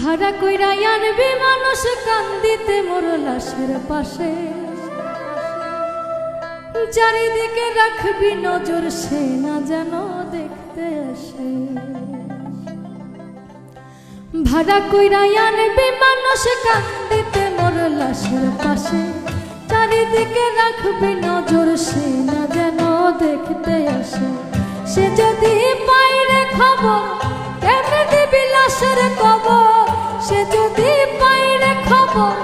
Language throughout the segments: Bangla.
ভাড়া কইরা আনবি মানুষ কান্দিতে মোর লাশের পাশে, চারিদিকে রাখবি নজর সে না যেন দেখতে আসে। ভাড়া কইরা আনবি মানুষ কান্দিতে মোর লাশের পাশে, চারিদিকে রাখবি নজর সে না যেন দেখতে আসে। সে যদি পাইরে খবর কেমনে দিবি লাশের কবর, সে যদি পাইরে খবর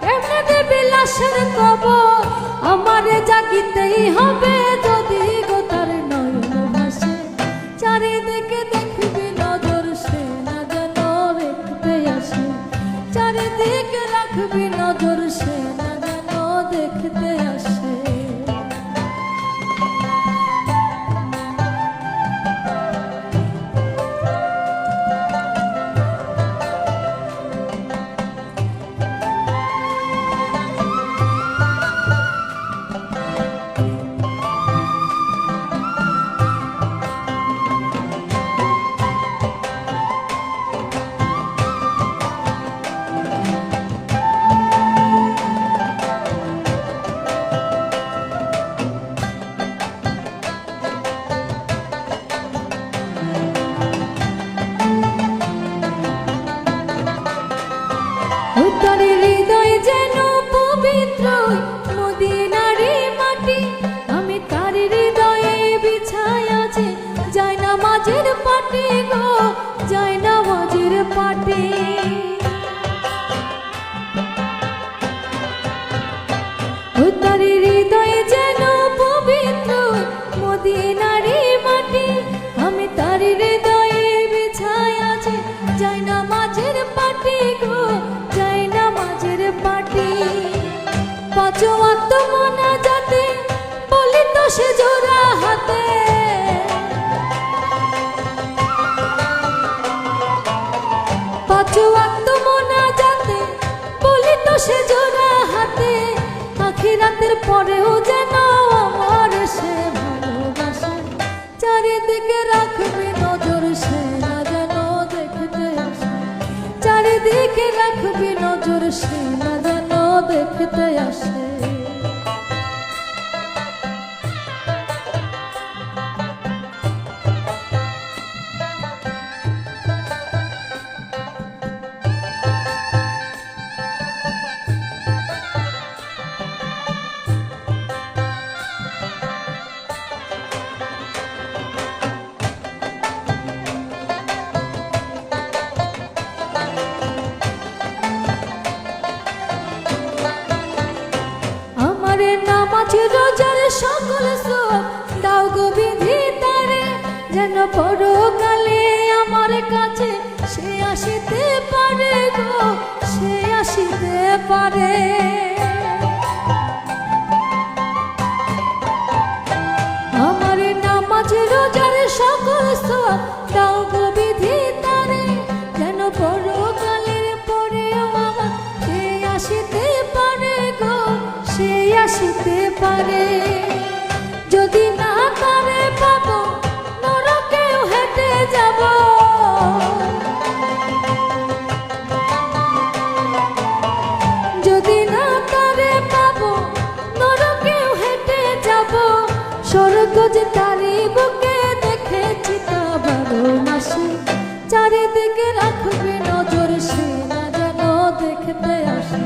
কেমনে দিবি লাশের কবর। আমারে জাগিতেই হবে যদি গোতার নয়ন ভাসে, চারিদিকে দেখবি নজর সে না যেন দেখতে আসে। চারিদিকে রাখবি নজর সে না যেন দেখতে আসে। তার হৃদয় যেন পবিত্র মদিনারি মাটি, আমি তার হৃদয়ে বিছায় আছি জায়নামাজের পাটি গো, জায়নামাজের পাটি। তার হৃদয় যেন পবিত্র মদিনারি মাটি, আমি তার হৃদয়ে বিছায় আছি জায়নামাজের পাটি গো, জায়নামাজের পাটি। পাঁচ ওয়াক্ত মোনাজাতে বলি তো সে জোড়া হাতে, পাঁচ ওয়াক্ত মোনাজাতে বলি তো সে জোড়া হাতে। আখিরাতের পরেও যেন আমার সে ভালোবাসে, চারিদিকে রাখবি নজর সে না যেন দেখতে আসে। চারিদিকে রাখবি নজর সে না যেন দেখতে আসে। নামাজ রোজার সকল সওয়াব দাও গো বিধি তারে, যেন পরকালে আমার কাছে সে আসিতে পারে গো, সে আসিতে পারে। আমার নামাজ রোজার সকল সওয়াব দাও গো বিধি তারে, যেন পরকালের পরেও আমার সে আসিতে পারে গো, সে আসিতে পারে। যদি না তারে পাবো নরকেও হেঁটে যাব, যদি না তারে পাবো নরকেও হেঁটে যাব। স্বর্গ যে তারি বুকে দেখেছি তা 12 মাসে, চারিদিকে রাখবে নজর সে না যেন দেখতে আসে।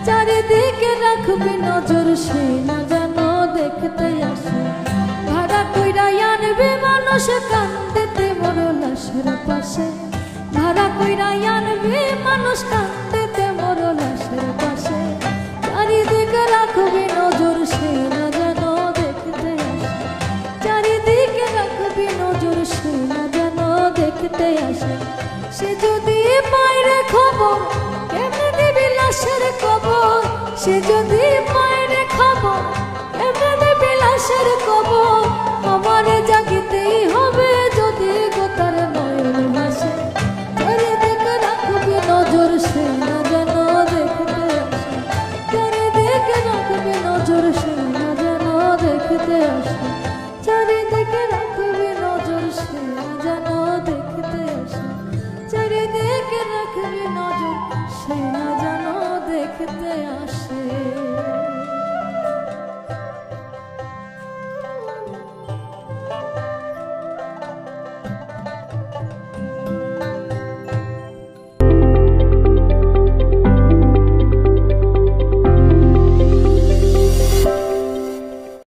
চারিদিকে রাখবি নজর সে না যেন দেখতে আসে। ভাড়া কইরা আনবি মানুষ কান্দিতে মোর লাশের পাশে, ভাড়া কইরা আনবি মানুষ কান্দিতে মোর লাশের পাশে। চারিদিকে রাখবি নজর সে না যেন দেখতে আসে। চারিদিকে রাখবি নজর সে না যেন দেখতে আসে। সে যদি পাইরে খবর কেমনে দিবি লাশের কবর, সে যদি পাইরে খবর কেমনে দিবি লাশের কবর। আমারে জাগিতেই